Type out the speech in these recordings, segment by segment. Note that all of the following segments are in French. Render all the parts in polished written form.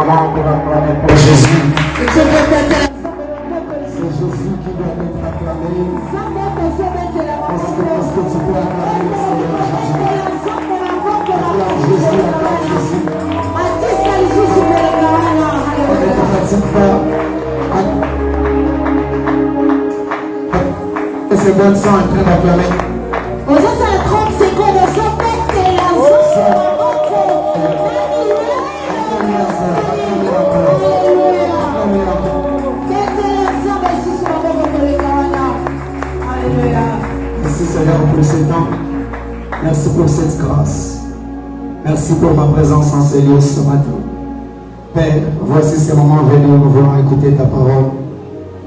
vraiment pour acclamer pour Jésus. C'est Jésus qui doit être acclamé. Est-ce que tu peux acclamer le Seigneur Jésus? Acclame Jésus, acclame Jésus. On ne te fatigue pas. Et c'est bon sang en train d'acclamer. Aux autres, 30 secondes, on s'en fait que la Merci Seigneur pour ce temps. Merci pour cette grâce. Merci pour ma présence en ce lieu ce matin. Père, voici ce moment venu où nous voulons écouter ta parole.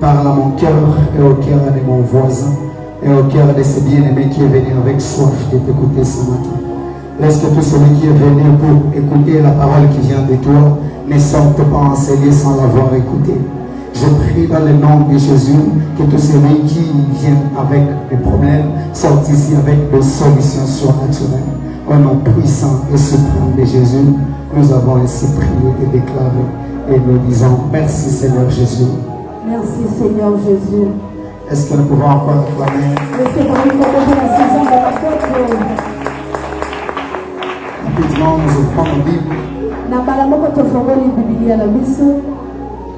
Parle à mon cœur et au cœur de mon voisin et au cœur de ce bien-aimé qui est venu avec soif de t'écouter ce matin. Laisse que tout celui qui est venu pour écouter la parole qui vient de toi ne sorte pas en ce lieu sans l'avoir écouté. Je prie dans le nom de Jésus que tous celui qui viennent avec des problèmes sortent ici avec des solutions surnaturelles. Au nom puissant et suprême de Jésus, nous avons ainsi prié et déclaré. Et nous disons merci Seigneur Jésus. Merci Seigneur Jésus. Est-ce que nous pouvons encore acclamer? Rapidement, nous ouvrons nos Bibles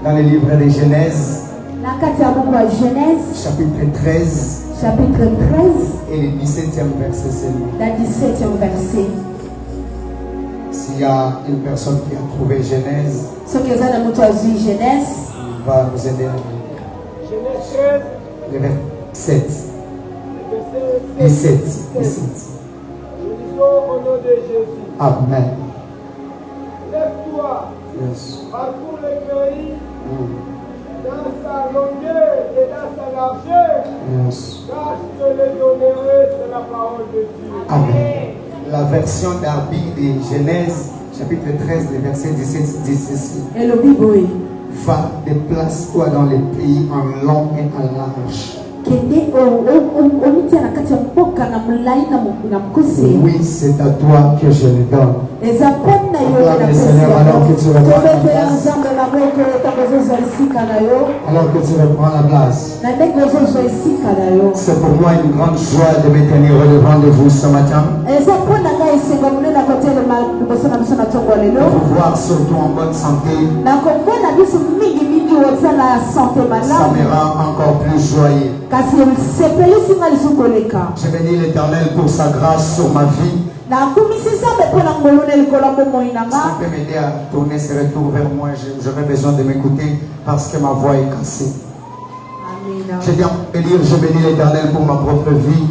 dans le livre de Genèse, chapitre 13, et le 17e verset seulement. La 17e verset. S'il y a une personne qui a trouvé Genèse, Ce que ça dans notre Genèse, va nous aider à lire. Genèse 13, Le verset 17. Nous disons au nom de Jésus. Amen. Lève-toi, Yes. parcours le pays dans sa longueur et dans sa largeur, Yes. car je te le donnerai, c'est la parole de Dieu. Amen. La version d'Arbi de Genèse, chapitre 13, le verset 17 dit ceci. et le Bible. Va, déplace-toi dans les pays en long et en large. Oui, c'est à toi que je le donne. Acclame le Seigneur alors que tu reprends la place. Alors que tu reprends la place. C'est pour moi une grande joie de me tenir au-devant de vous ce matin. De vous voir surtout en bonne santé. Ça me rend encore plus joyeux. Je bénis l'Éternel pour sa grâce sur ma vie. Tu peux m'aider à tourner ce retour vers moi. J'aurais besoin de m'écouter parce que ma voix est cassée. Je viens de dire, je bénis l'Éternel pour ma propre vie.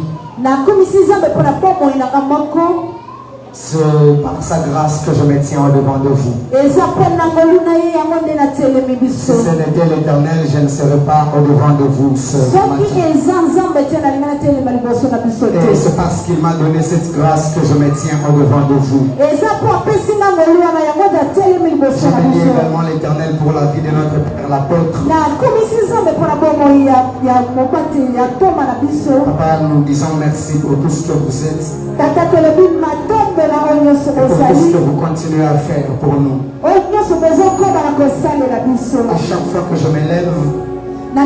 C'est par sa grâce que je me tiens au-devant de vous. Si ce n'était l'Éternel, je ne serais pas au-devant de vous ce matin. Et c'est parce qu'il m'a donné cette grâce que je me tiens au-devant de vous. Je bénis également l'Éternel pour la vie de notre Père l'apôtre. Papa, nous disons merci pour tout ce que vous êtes. Pour tout ce que vous continuez à faire pour nous. À chaque fois que je me lève, je ne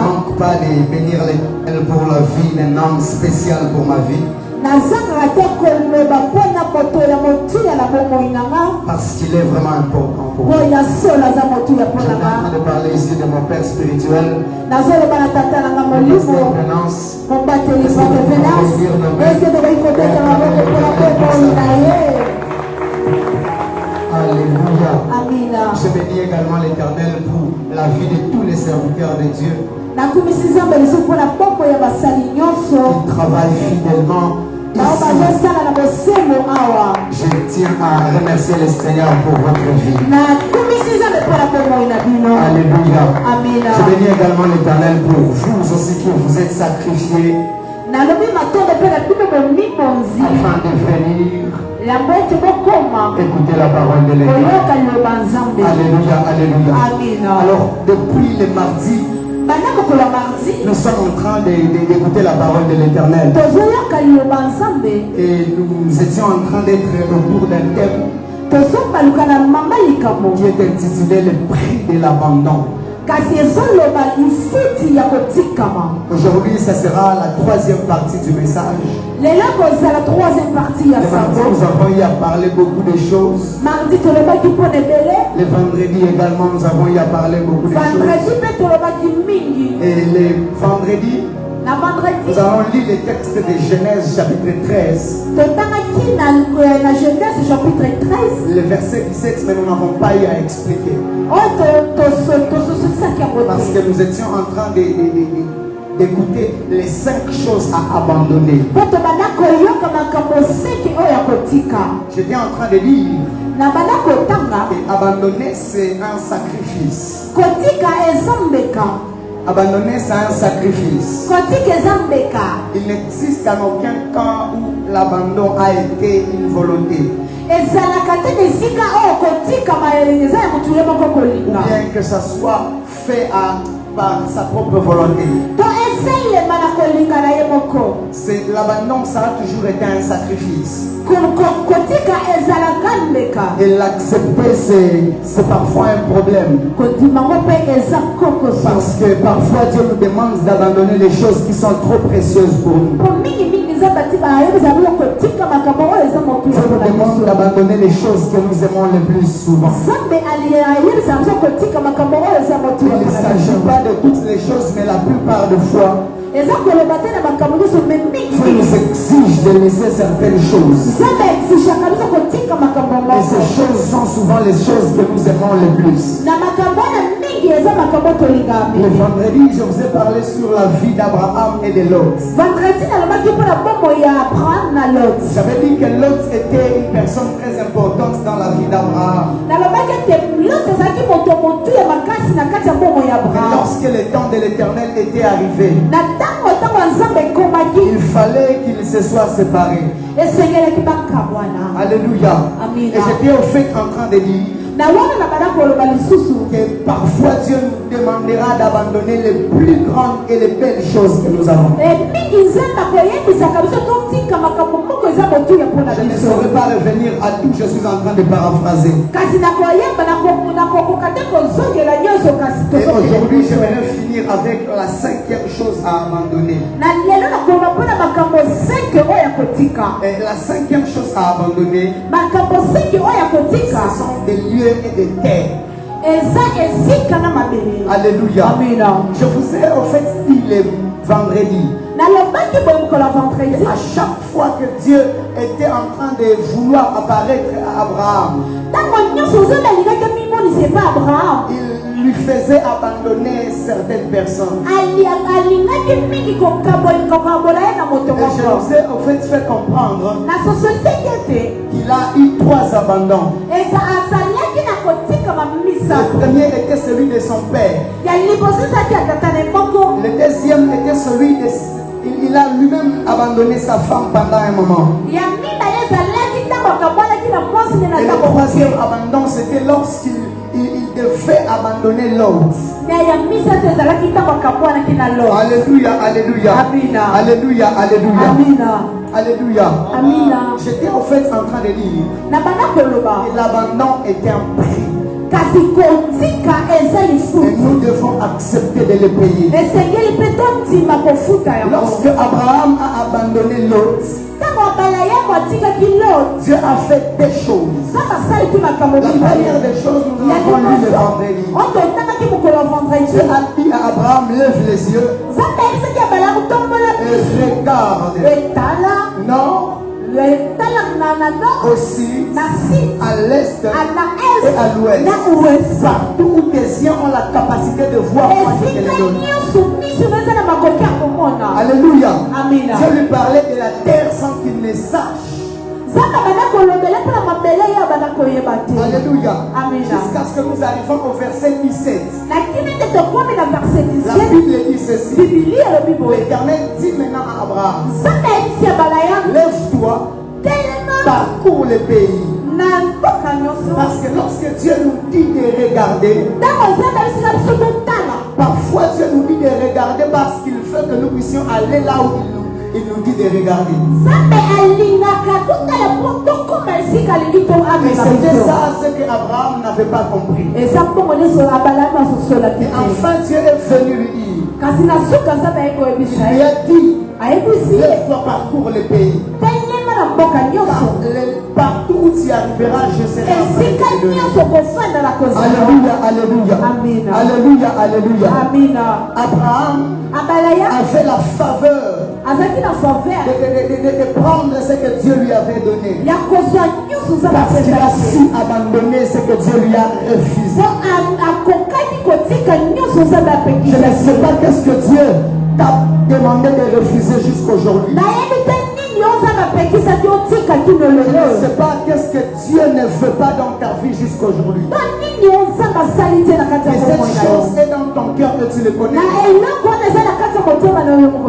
manque pas de bénir l'Éternel pour la vie d'un homme spécial pour ma vie. Parce qu'il est vraiment important pour moi. Je suis en train de parler ici de mon père spirituel. Alléluia. Je bénis également l'Éternel pour la vie de tous les serviteurs de Dieu. Ils travaillent fidèlement. Je tiens à remercier le Seigneur pour votre vie. Alléluia. Je bénis également l'Éternel pour vous aussi qui vous êtes sacrifiés afin de venir écouter la parole de l'Éternel. Alléluia, alléluia. Alors, depuis le mardi, nous sommes en train d'écouter la parole de l'Éternel. Et nous étions en train d'être autour d'un thème qui est intitulé Le prix de l'abandon. Aujourd'hui, ça sera la troisième partie du message. Le mardi, nous avons eu à parler beaucoup de choses. Le vendredi également, nous avons eu à parler beaucoup de choses. Et le vendredi, nous allons lire les textes de Genèse chapitre 13. Le verset 17, mais nous n'avons pas eu à expliquer. Parce que nous étions en train d'écouter les 5 choses à abandonner. J'étais en train de dire que abandonner, c'est un sacrifice. Abandonner, c'est un sacrifice. Il n'existe en aucun cas où l'abandon a été une volonté. Ou bien que ça soit fait par sa propre volonté. L'abandon, ça a toujours été un sacrifice. Et l'accepter, c'est parfois un problème. Parce que parfois Dieu nous demande d'abandonner les choses qui sont trop précieuses pour nous. Dieu nous demande d'abandonner les choses que nous aimons le plus souvent. Il ne s'agit pas de toutes les choses, mais la plupart des fois, Dieu nous exige de laisser certaines choses. Et ces choses sont souvent les choses que nous aimons le plus. Le vendredi, je vous ai parlé sur la vie d'Abraham et de Lot. J'avais dit que Lot était une personne très importante dans la vie d'Abraham. Lorsque le temps de l'Éternel était arrivé, il fallait qu'ils se soient séparés. Alléluia. Et j'étais au fait en train de dire que parfois Dieu nous demandera d'abandonner les plus grandes et les belles choses que nous avons. Je ne saurais pas revenir à tout, je suis en train de paraphraser. Et aujourd'hui, j'aimerais finir avec la 5e chose à abandonner. Et la 5e chose à abandonner, ce sont des lieux et des terres. Alléluia. Je vous ai au fait dit le vendredi. À chaque fois que Dieu était en train de vouloir apparaître à Abraham, il lui faisait abandonner certaines personnes. Et je vous ai au fait comprendre qu'il a eu 3 abandons. Le premier était celui de son père. Le deuxième était celui de... Il a lui-même abandonné sa femme pendant un moment. Et le troisième abandon, c'était lorsqu'il devait abandonner l'autre. Alléluia, alléluia. Alléluia, alléluia. Alléluia. J'étais en fait en train de dire que l'abandon était un prix. Et nous devons accepter de le payer. Lorsque Abraham a abandonné Lot, Dieu a fait des choses. La première des choses, nous avons lu le vendredi. Dieu a dit à Abraham, lève les yeux et regarde nord, aussi à l'est et à l'ouest. Partout où tes yeux ont la capacité de voir, alléluia. Dieu lui parlait de la terre sans qu'il ne sache. Alléluia. Jusqu'à ce que nous arrivions au verset 17. La Bible dit ceci. L'Éternel dit maintenant à Abraham, lève-toi, parcours le pays. Parce que lorsque Dieu nous dit de regarder, parfois Dieu nous dit de regarder parce qu'il veut que nous puissions aller là où il nous dit de regarder. Et c'était ça ce qu'Abraham n'avait pas compris. Et enfin Dieu est venu lui dire. Il lui a dit, laisse-toi parcourir le pays. Partout où tu arriveras, je serai en train de te donner. Alléluia, alléluia. Alléluia, alléluia. Abraham avait la faveur de prendre ce que Dieu lui avait donné. Parce qu'il a su abandonner ce que Dieu lui a refusé. Je ne sais pas qu'est-ce que Dieu t'a demandé de refuser jusqu'aujourd'hui. Je ne sais pas qu'est-ce que Dieu ne veut pas dans ta vie jusqu'aujourd'hui. Mais cette chose est dans ton cœur que tu le connais.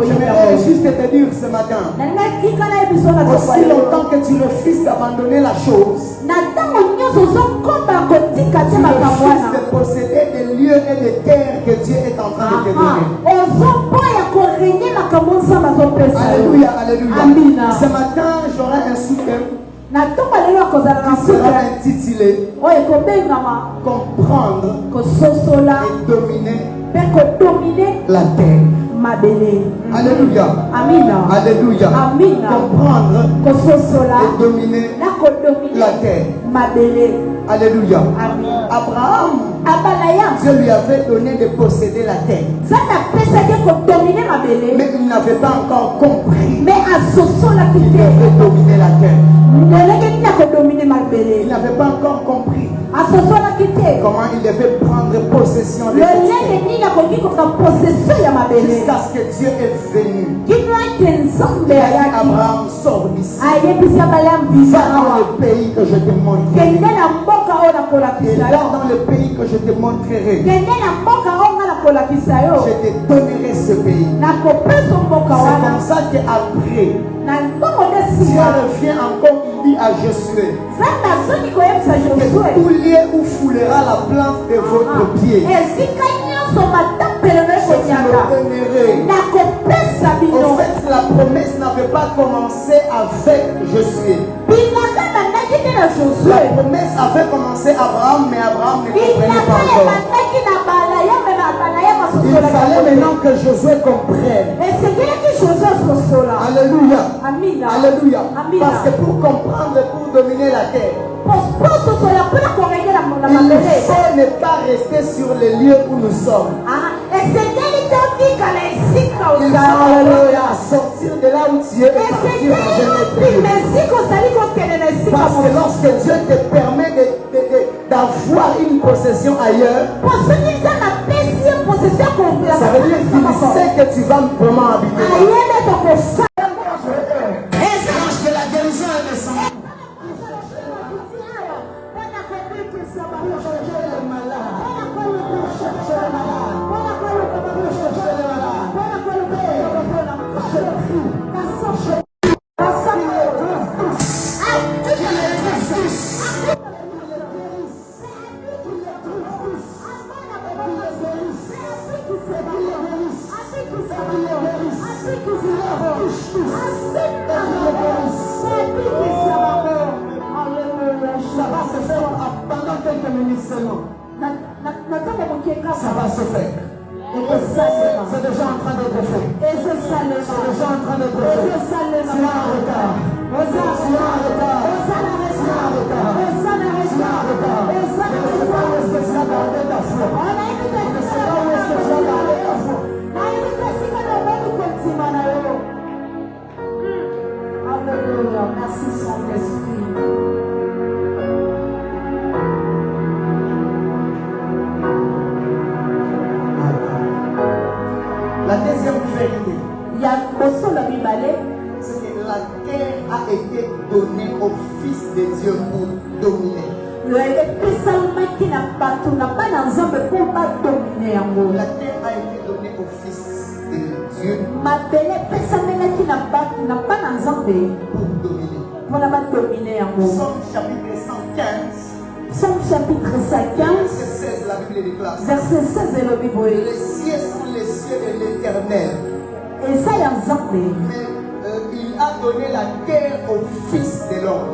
J'aimerais juste te dire ce matin, aussi longtemps que tu refuses d'abandonner la chose, tu refuses de posséder des lieux et des terres que Dieu est en train de te donner. Alléluia, alléluia. Ce matin, j'aurai un sous-thème qui sera intitulé Comprendre et dominer la terre. Alléluia. Alléluia. Comprendre et dominer la terre. Alléluia. Abraham, Dieu lui avait donné de posséder la terre. Mais il n'avait pas encore compris qu'il devait dominer la terre. Il n'avait pas encore compris comment il devait prendre possession de cette terre. Jusqu'à ce que Dieu est venu. Abraham sort d'ici. Va dans le pays que je te montrerai. Et là dans le pays que je te montrerai, je te donnerai ce pays. C'est comme ça qu'après, Dieu revient encore, il dit à Josué que tout lieu où foulera la plante de votre pied, je vous le donnerai. En fait, la promesse n'avait pas commencé avec Josué. La promesse avait commencé Abraham, mais Abraham ne comprenait pas encore. Il fallait maintenant que Josué comprenne. Alléluia. Alléluia. Parce que pour comprendre et pour dominer la terre, il faut ne pas rester sur les lieux où nous sommes. Il faut sortir de là où tu es et partir dans un autre lieu. Parce que lorsque Dieu te permet d'avoir une possession ailleurs, ça veut dire qu'il sait que tu vas vraiment habiter là. Et c'est l'ange de la guérison est descendu. Ça va se faire pendant quelques minutes seulement. Ça va se faire. C'est déjà en train d'être fait. C'est déjà en train d'être fait. Tu es en retard. Tu es en retard. Tu es en retard. Tu es en retard. Je ne sais pas où est-ce que tu as gardé ta foi. Je ne sais pas où est-ce que tu as gardé ta foi. Alléluia. Merci Saint-Esprit. La deuxième vérité, c'est que la terre a été donnée au Fils de Dieu pour dominer. La terre a été donnée au Fils de Dieu pour dominer. Psaume chapitre 115. Psaume chapitre 115, verset 16, la Bible déclare. Verset 16 de la Bible. Les cieux sont les cieux de l'Éternel. Et ça y a Mais a donné la terre au fils de l'homme.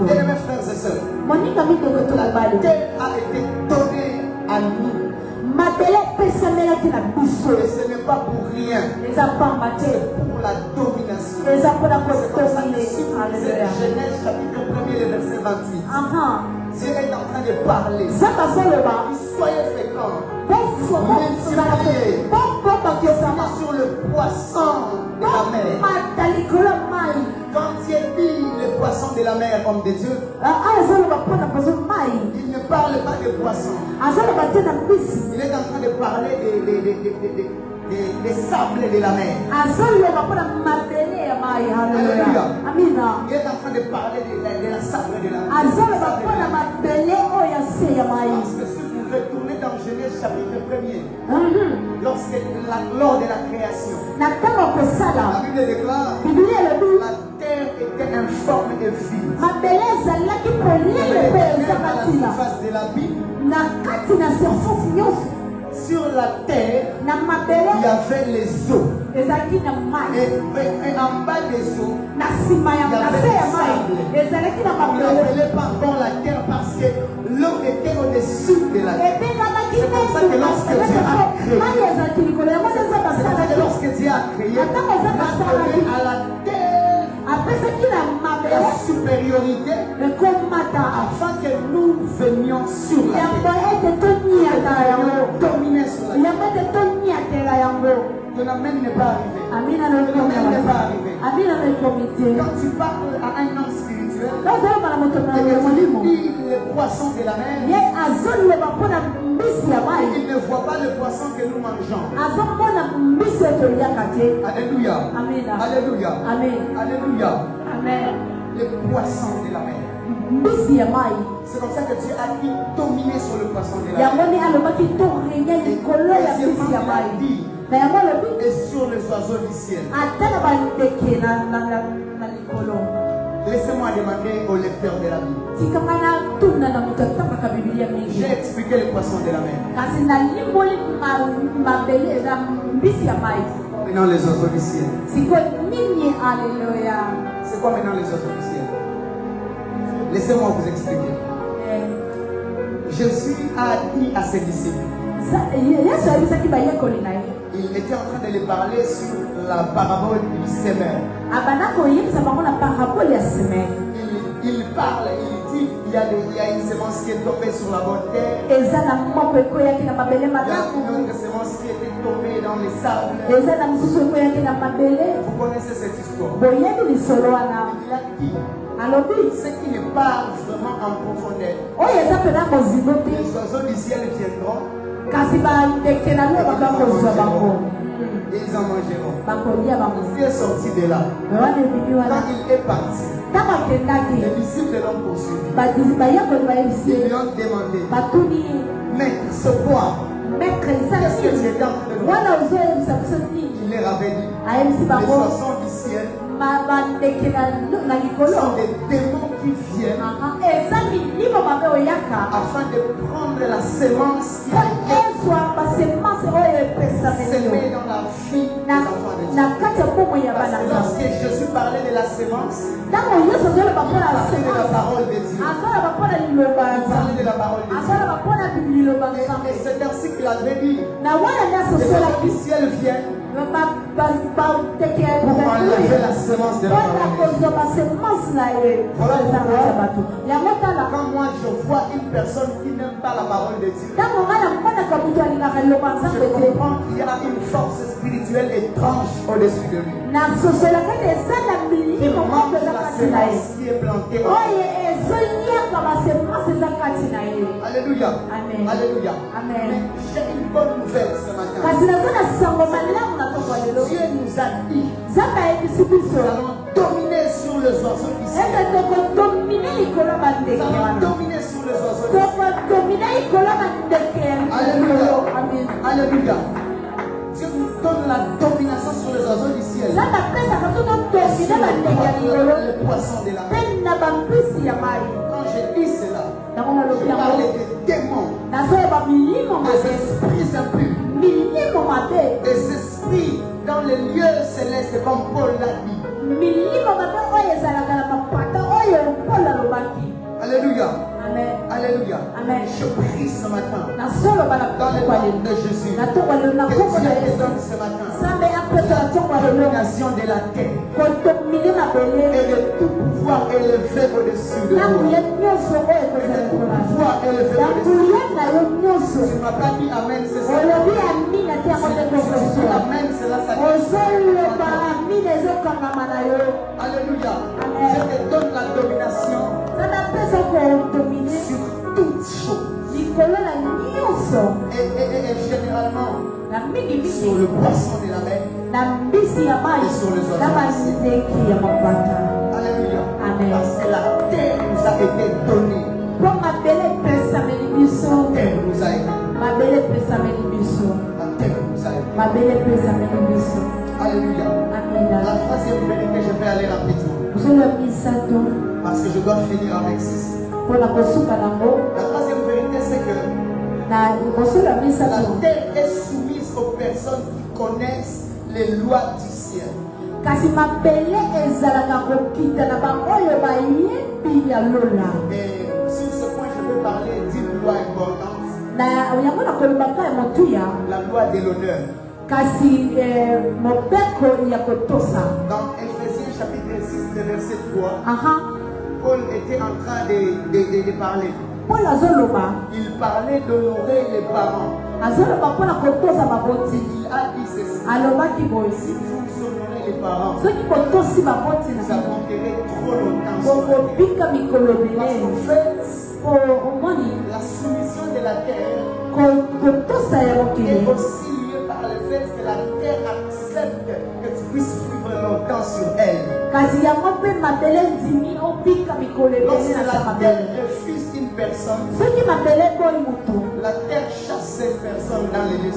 Bien mes frères et sœurs, la terre a été donnée à nous. Et ce n'est pas pour rien. C'est pour la domination. C'est pour ça que si vous lisez Genèse chapitre 1er, le verset 28, Dieu est en train de parler. Soyez féconds. Multipliez. Sur le poisson de la mer. Quand Dieu dit le poisson de la mer, homme de Dieu, il ne parle pas de poisson. Il est en train de parler des sables de la mer. Alléluia. Il est en train de parler de la sable de la mer. Parce que si vous retournez dans Genèse chapitre 1er, lors de la création, la Bible déclare que la terre était informe et vide. La surface de la Bible, sur la terre, il y avait les eaux. Et en bas des eaux, il y avait les sables. On n'appelait pas encore la terre parce que l'eau était au-dessus de la terre. C'est comme ça que lorsque Dieu a créé, il a donné à la terre la supériorité afin que nous venions sur la terre. Dominer sur la terre. Ton amène n'est pas arrivé. Ton amène n'est pas arrivé. Quand tu parles à un homme spirituel, et que tu dis le poisson de la mer, il ne voit pas le poisson que nous mangeons. Alléluia. Alléluia. Alléluia. Le poisson de la mer. C'est comme ça que Dieu a dit dominer sur le poisson de la mer. Et sur les oiseaux du ciel. Laissez-moi demander au lecteur de la Bible. J'ai expliqué le poisson de la mer. Maintenant les oiseaux du ciel. C'est quoi maintenant les oiseaux du ciel? Laissez-moi vous expliquer. Jésus a dit à ses disciples. Il était en train de les parler sur la parabole du semeur. Il parle, il dit il y a une semence qui est tombée sur la bonne terre. Il y a une autre semence qui était tombée dans les sables. Vous connaissez cette histoire. Il a dit ce qui ne parle vraiment en profondeur. Les oiseaux du ciel viendront. Et ils en mangeront. Il est sorti de là. Quand il est parti, les disciples l'ont poursuivi. Ils lui ont demandé, Maître, c'est quoi? Qu'est-ce que tu étais en train de faire? Il leur avait dit, les poissons du ciel sont des démons qui viennent afin de prendre la semence qui a été semée dans la vie des enfants de Dieu. Parce que lorsque Jésus parlait de la semence, il parlait de la parole de Dieu. Il parlait de la parole de Dieu. Et c'est ainsi qu'il avait dit, les oiseaux du ciel viennent pour enlever la semence de la parole de Dieu. Quand moi je vois une personne qui n'aime pas la parole de Dieu, je comprends qu'il y a une force spirituelle étrange au-dessus de lui. Il manque la semence qui est plantée. Alléluia. Alléluia. Mais j'ai une bonne nouvelle ce matin. Dieu nous a dit nous allons dominer sur les oiseaux du ciel. Nous allons dominer sur les oiseaux du ciel. Alléluia. Alléluia. Dieu nous donne la domination sur les oiseaux du ciel. Le poisson de la mer. Quand j'ai dit cela, je parlais des démons, des esprits impurs, des esprits dans les lieux célestes c'est comme Paul l'a dit. Alléluia. Amen. Alléluia. Amen. Je prie ce matin. Dans Dans le nom de Jésus. Que Dieu te donne ce matin la domination de la terre. Et de tout pouvoir élevé au-dessus de nous. Et de tout pouvoir élevé au-dessus. Tu ne m'as pas dit Amen, c'est ça. Si tu Amen, c'est là ça. Alléluia. Je te donne la domination sur toutes choses. Et généralement sur le poisson de la mer et sur les oiseaux. Alléluia. Amen. Parce que la terre nous a été donnée. La terre nous a été. La terre nous a été. Alléluia. La troisième vérité, je vais aller rapidement. Parce que je dois finir avec ceci. La troisième vérité, c'est que la terre est soumise aux personnes qui connaissent les lois du ciel. Et sur ce point, je vais parler d'une loi importante. La loi de l'honneur. Dans Éphésiens chapitre 6, verset 3, Paul était en train de parler. Il parlait d'honorer les parents. Il a dit ceci. Si vous honorez les parents, vous avancerez trop longtemps sur la terre. Parce qu'en fait, la soumission de la terre est aussi liée par le fait que la terre accepte que tu puisses vivre longtemps sur elle. Lorsque la terre refuse une personne, la terre chasse cette personne dans les lieux.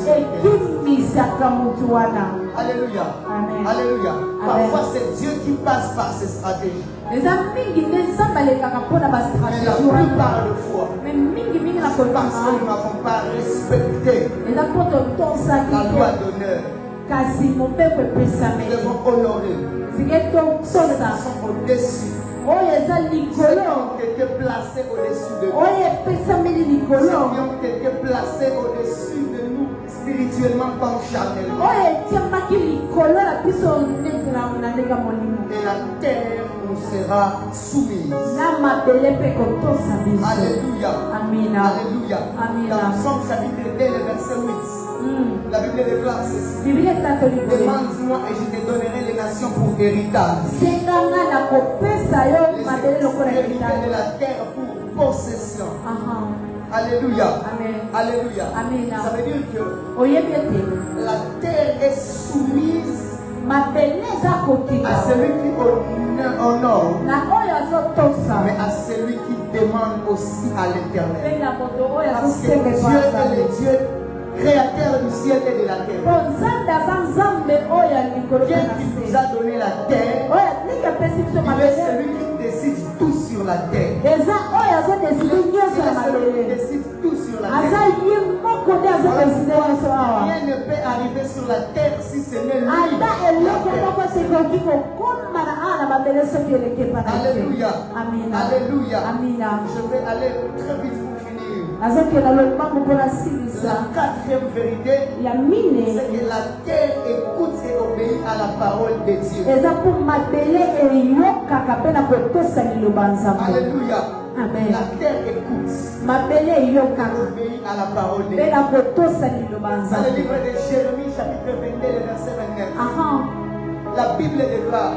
Alléluia. Amen. Alléluia. Amen. Parfois c'est Dieu qui passe par ses stratégies. Mais la plupart de fois, parce que nous n'avons pas respecté la loi d'honneur, nous devons honorer ceux qui sont au-dessus. Ceux qui ont été placés au-dessus de nous. Ceux qui ont été placés au-dessus de nous spirituellement comme charnellement. Et la terre nous sera soumise. Alléluia. Alléluia. Dans Psaume chapitre 2, le verset 8. La Bible déclare ceci. Demande-moi et je te donnerai les nations pour héritage. Les extrémités de la terre pour possession. Alléluia. Alléluia. Ça veut dire que la terre est soumise à celui qui honore, mais à celui qui demande aussi à l'Éternel. Parce que Dieu est le Dieu créateur du ciel et de la terre. Dieu qui nous a donné la terre, il est celui qui décide tout sur la terre. Il est celui qui décide tout sur la terre. Rien ne peut arriver sur la terre si ce n'est lui. Alléluia. Alléluia. Je vais aller très vite pour finir. La quatrième vérité, c'est que la terre écoute et obéit à la parole de Dieu. Alléluia. Amen. La terre écoute et obéit à la parole de Dieu. Dans le livre de Jérémie, chapitre 22, verset 29, la Bible déclare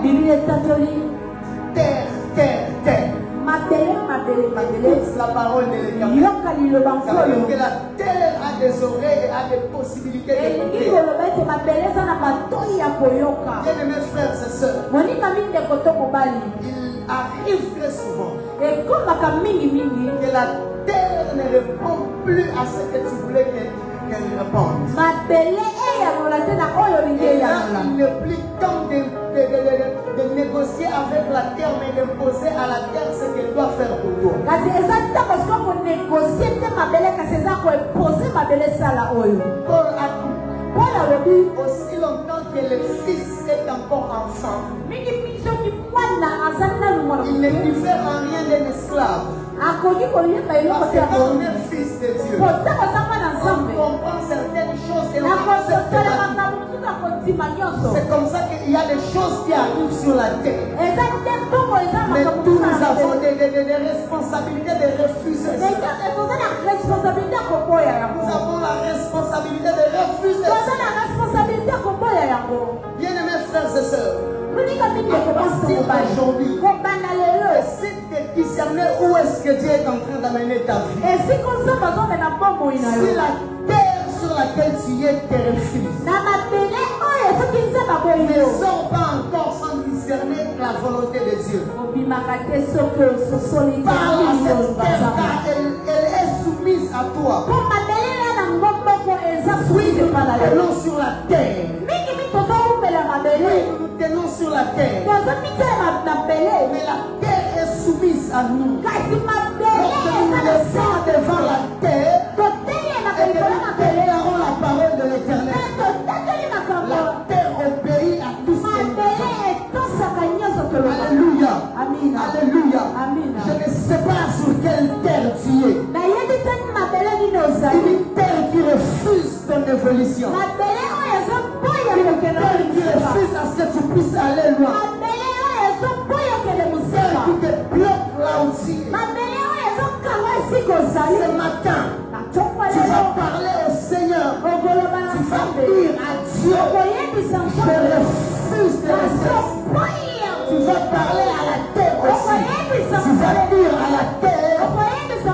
terre, terre, terre. Écoute la parole de l'Éternel. Ça veut dire que la terre a des oreilles et a des possibilités d'écouter. Bien-aimés frères et sœurs, il arrive très souvent que la terre ne répond plus à ce que tu voulais qu'elle réponde. Et là, il n'est plus temps de négocier avec la terre, mais d'imposer à la terre ce qu'elle doit faire pour toi. aussi longtemps que le fils est encore enfant, il ne diffère en rien d'un esclave. Parce que quand on est fils de Dieu, on comprend certaines choses et on accepte pas. C'est comme ça qu'il y a des choses qui arrivent sur la terre. Mais tous nous avons des responsabilités de refuser. Nous avons la responsabilité de refuser. Bien-aimés frères et sœurs, aujourd'hui, essaie de discerner où est-ce que Dieu est en train d'amener ta vie. Si la terre sur laquelle tu es te refuse, ne sors pas encore sans discerner la volonté de Dieu. Parle à cette terre car elle est soumise à toi. Oui, nous tenons sur la terre. Oui, nous tenons sur la terre. Mais la terre est soumise à nous. Lorsque nous nous laissons devant la terre et que nous déclarons la parole de l'Éternel, la terre obéit à tout ce que nous faisons. Alléluia. Alléluia. Je ne sais pas sur quelle terre tu es. Une terre qui refuse ton évolution. Une terre qui refuse à ce que tu puisses aller loin. Une terre qui te bloque là aussi. Ce matin, tu vas parler au Seigneur. Tu vas dire à Dieu, je refuse de rester. Tu vas parler à la terre aussi. Tu vas dire à la terre,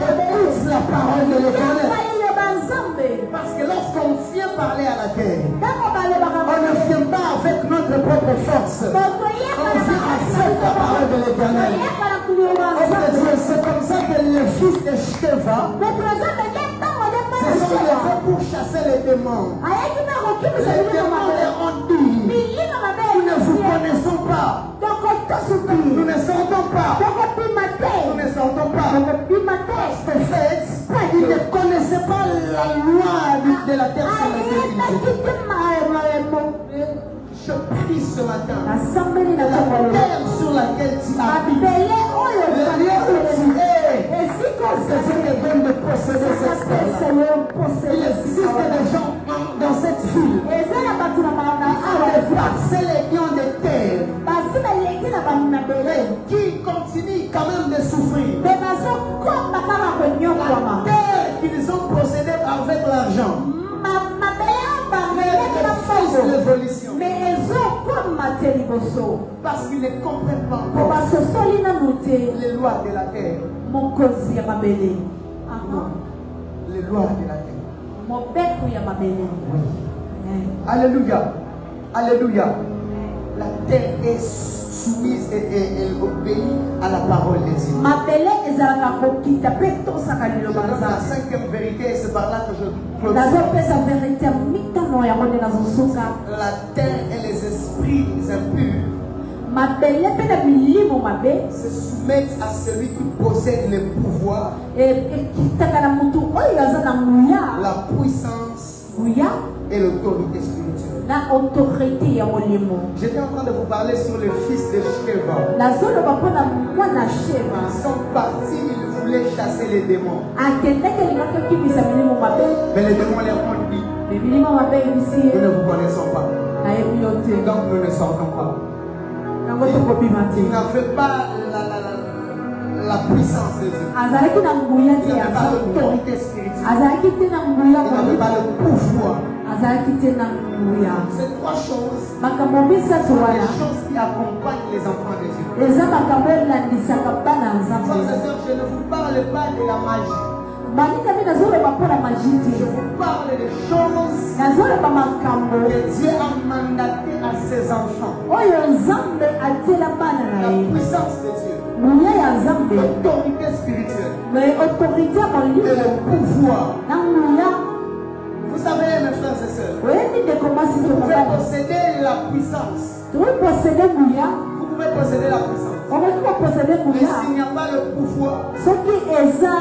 écoute la parole de l'Éternel. Parce que lorsqu'on vient parler à la terre, on ne vient pas avec notre propre force. On vient avec la parole de l'Éternel. C'est comme ça que les fils de Sheva se sont levés pour chasser les démons. Les démons leur ont dit, nous ne vous connaissons pas. Nous ne sortons pas. Nous ne sortons pas. En fait, ils ne connaissaient pas la loi de la terre sur laquelle ils étaient. Je prie ce matin, la terre sur laquelle tu habites, le lieu où tu es, que Dieu te donne de posséder cette terre. Il existe des gens dans cette ville qui ont dépassé les lions de terre, qui continuent quand même de souffrir. La terre qu'ils ont possédée avec l'argent. L'évolution. Parce qu'ils ne comprennent pas encore les lois de la terre. Les lois de la terre. Alléluia. Alléluia. La terre est soumise et elle obéit à la parole de Dieu. Dans la cinquième vérité, c'est par là que je clôture. La terre et les esprits impurs se soumettent à celui qui possède le pouvoir, la puissance et l'autorité spirituelle. J'étais en train de vous parler sur le fils de Sheva. Ils sont partis, ils voulaient chasser les démons. Mais les démons leur ont dit, nous ne vous connaissons pas. Donc nous ne sortons pas. Ils n'avaient pas la puissance de Dieu. Ils n'avaient pas l'autorité spirituelle. Ils n'avaient pas le pouvoir. Ces trois choses sont les choses qui accompagnent les enfants de Dieu. Frères et sœurs, je ne vous parle pas de la magie. Je vous parle des choses que Dieu a mandatées à ses enfants. La puissance de Dieu, l'autorité spirituelle et le pouvoir. Vous savez, mes frères et sœurs, vous pouvez posséder la puissance. Vous pouvez posséder la puissance. Mais s'il n'y a pas le pouvoir, Ce qui est ça,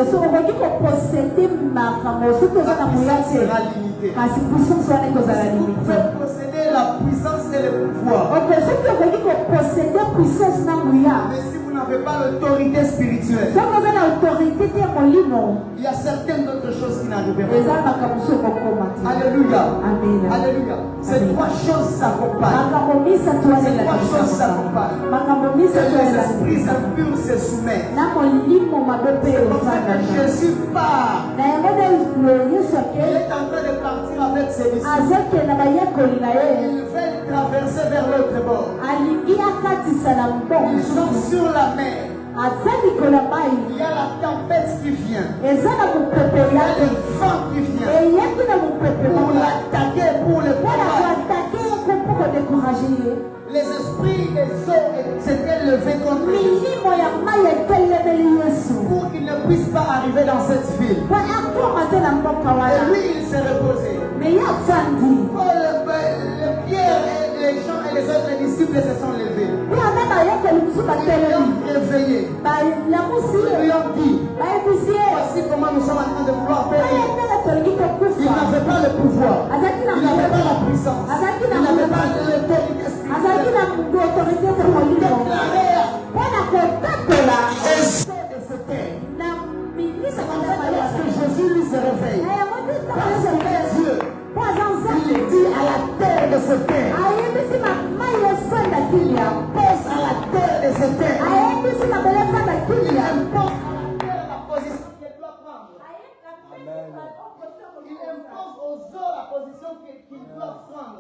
ce qu'on dit qu'on possède ma femme, ce que ça la puissance sera limitée. parce que puissance soit n'est que ça la Vous limite. pouvez posséder la puissance et le pouvoir. Ok, ce qui on dit qu'on possède puissance dans Mouya. Mais si vous n'avez pas l'autorité spirituelle, Ce qu'on a l'autorité de mon limon. il y a certaines autres choses qui n'arrivent Les pas. âmes à Kamuso Kokomati. Alléluia. Amen. Alléluia. Ces trois choses s'accompagnent. Makamomisa toi Ces la trois choses s'accompagnent. Makamomisa Que toi les la esprits impurs se soumettent. na mon limon ma bébé C'est pour ça que Jésus part. na yengone Yesu Il ake est en train de partir avec ses disciples. azaki na bayekoli na ye Ils veulent traverser vers l'autre bord. alingi akatisa na mbongo Ils sont sur la mer. aza likolo ya mai Il y a la tempête qui vient. eza na mopepe Il y a yake le vent qui vient. eyaki na mopepe Pour moko l'attaquer, pour le mpona combattre. koatake ye ko mpo kodécourage ye Les esprits des eaux s'étaient levés contre lui milimo ya mai etelemeli yesu pour qu'ils ne puissent pas arriver dans cette ville. mpo akoma te na mboka Et wana lui, il s'est reposé. me ye afandi Le Pierre et les gens et les autres disciples se sont levés. mpe ana bayekoli mosusu Ils batelemi l'ont réveillé. balamusi Ils lui ye ont dit, bayebisi ye voici comment nous sommes en train de vouloir périr. ayetala tolingi Il kokufa n'avait pas le pouvoir. azalaki na Il n'avait pas la puissance. azalaki Il na n'avait pas l'autorité azalaki spirituelle. na autorité te molimo Déclarer mpona kotatola au sein de ce terre. na minisa Comme ça, lorsque Jésus lui se réveille, na yango te parce qu'il est Dieu, mpo aza il nzambe dit à la terre de ce terre, ayebisi mamai efanda kilia pose à la terre de ce terre. ayebisi mabele efanda Il kilia impose à la terre la position qu'elle doit prendre. Il impose aux eaux la position qu'ils doivent prendre.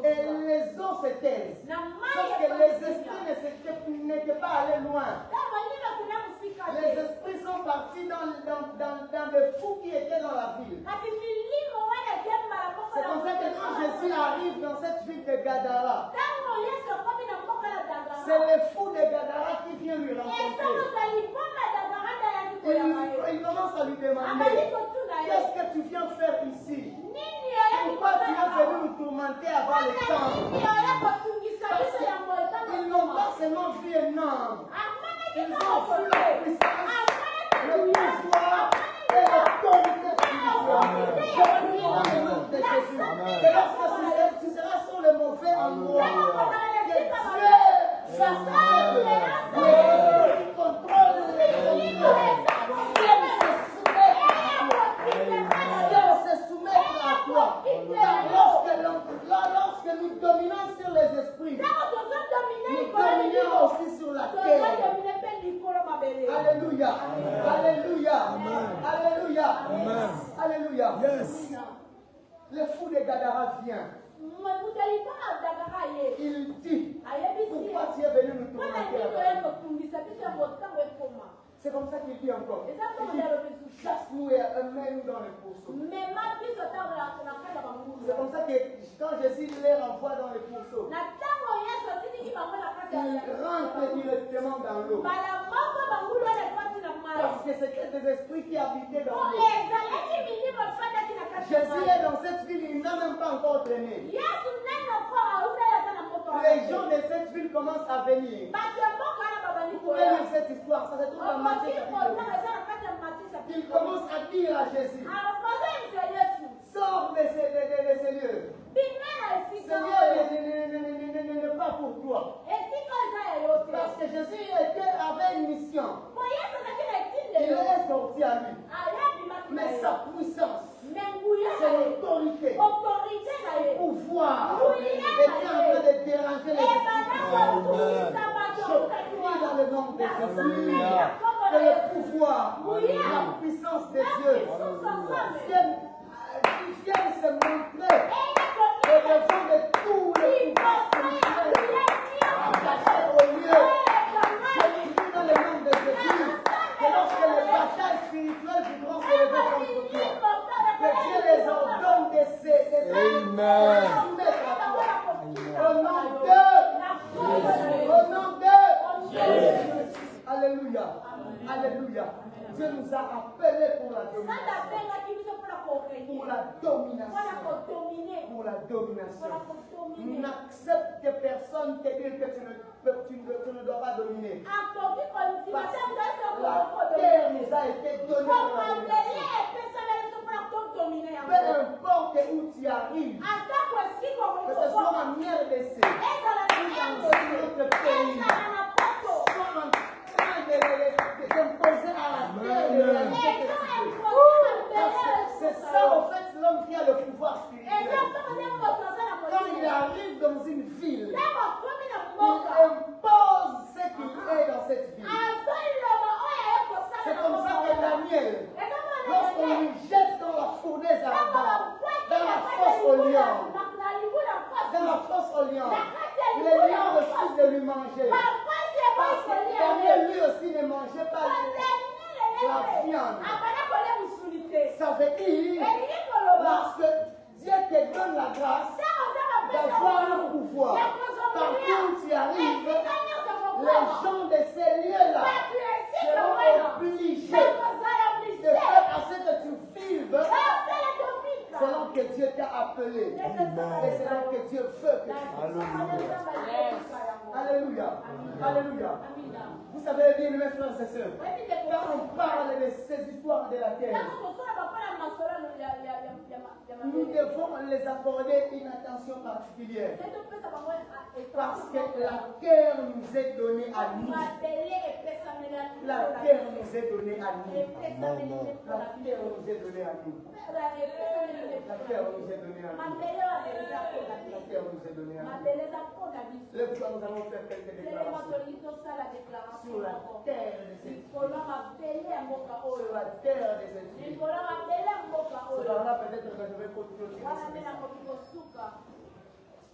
Et les eaux se taisent. Sauf que les esprits n'étaient pas allés loin. Les esprits sont partis dans le fou qui était dans la ville. C'est comme ça que quand Jésus arrive dans cette ville de Gadara, c'est le fou de Gadara qui vient lui rencontrer. Il commence à lui demander, qu'est-ce que tu viens faire ici? Pourquoi tu es venu nous tourmenter avant le temps? Ils n'ont pas seulement vu un homme, ils ont vu la puissance, le pouvoir et l'autorité spirituelle. Je prie dans le nom de Jésus. Et lorsque tu seras sur le mauvais endroit, que Dieu contrôle les contrôles. Se soumettre à toi. Lorsque nous dominons sur les esprits, nous dominons aussi sur la terre. Alléluia. Alléluia. Alléluia. Alléluia. Yes. Le fou de Gadara vient. Il dit, pourquoi tu es venu nous tourmenter là-bas? C'est comme ça qu'il dit encore. Il dit, chasse-nous et mets-nous dans le pourceau. C'est comme ça que quand Jésus les renvoie dans le pourceau, il rentre directement dans l'eau. Parce que c'était des esprits qui habitaient dans l'eau. Jésus est dans cette ville, il n'a même pas encore traîné. Les gens de cette ville commencent à venir. Vous pouvez lire cette histoire, ça se trouve dans Matthieu chapitre 2. Il commence à dire à Jésus, sors de ces lieux. Seigneur n'est pas pour toi. Parce que Jésus avait une mission. Il est sorti à lui. Mais sa puissance, son autorité, pouvoir, était en train de déranger les esprits. Je prie dans le nom de Jésus que le pouvoir, la puissance de Dieu viennent se montrer au-devant de tous les pouvoirs spirituels attachés au lieu. Je prie dans le nom de Jésus que lorsque les batailles spirituelles voudront se lever contre toi, que Dieu les ordonne de se soumettre à toi. Au nom de Jésus. Alléluia. Alléluia. Dieu nous a appelés pour la domination. Pour la domination. Pour la domination. N'accepte que personne te dise que tu ne dois pas dominer. Parce que la terre nous a été donnée pour la domination. Peu importe où tu arrives, que ce soit en RDC, ou dans notre pays, soit en train d'imposer à la terre. C'est ça, en fait, l'homme qui a le pouvoir spirituel. Quand il arrive dans une ville, il impose ce qu'il est dans cette ville. C'est comme ça que Daniel, lorsqu'on lui jette dans la fournaise à la barre, dans la fosse au lion, les lions refusent de lui manger. Parce que Daniel lui aussi ne mangeait pas la viande. Ça veut dire, lorsque Dieu te donne la grâce d'avoir le pouvoir, partout où tu arrives, les gens de ces lieux-là seront obligés de faire à ce que tu vives selon que Dieu t'a appelé et selon que Dieu veut que tu vives. Alléluia. Alléluia. Vous savez bien, mes frères et sœurs, quand on parle de ces histoires de la terre, nous devons les accorder une attention particulière. Parce que la terre nous est donnée à nous. La terre nous est donnée à nous. La terre nous est donnée à nous. La terre nous est donnée à nous. La terre nous est donnée à nous. Le soir, nous allons faire quelques déclarations sur la terre de cette vie. Sur la terre de cette vie. Cela peut-être que je vais continuer.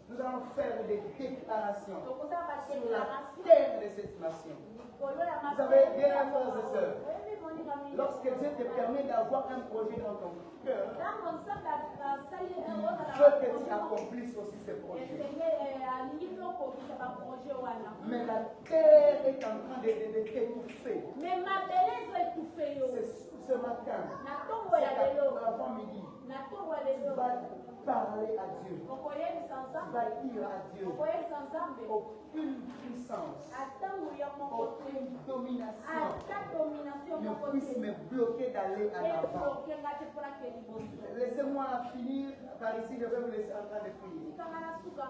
Nous allons faire des déclarations sur la terre de cette nation. Vous savez, bien frères et sœurs, lorsque Dieu te permet d'avoir un projet dans ton cœur, il veut que tu accomplisses aussi ce projet. Mais la terre est en train de t'étouffer. Ce matin, avant midi, tu vas parler à Dieu. Tu vas dire à Dieu aucune puissance, aucune domination ne puisse me bloquer d'aller à l'avant. Laissez-moi finir par ici, je vais vous laisser en train de prier.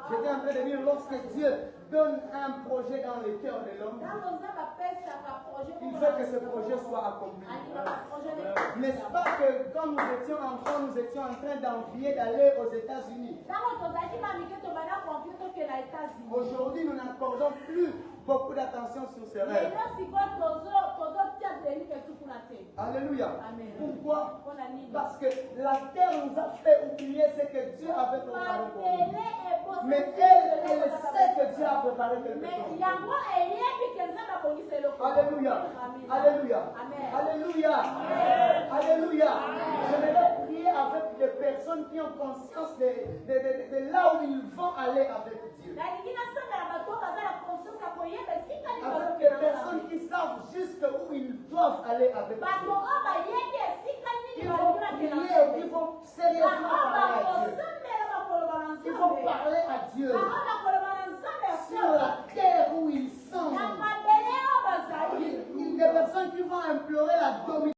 J'étais en train de dire, lorsque Dieu donne un projet dans le cœur de l'homme, il veut que ce projet soit accompli. N'est-ce pas que quand nous étions enfants, nous étions en train d'envier d'aller aux États-Unis? Aujourd'hui, nous n'accordons plus beaucoup d'attention sur ces rêves. Alléluia. Pourquoi? Parce que la terre nous a fait oublier ce que Dieu avait préparé pour nous. Mais elle sait que Dieu a préparé quelque chose. Alléluia. Alléluia. Alléluia. Alléluia. Je vais prier avec des personnes qui ont conscience de là où ils vont aller avec Dieu. Avec des personnes qui savent juste où ils doivent aller avec Dieu.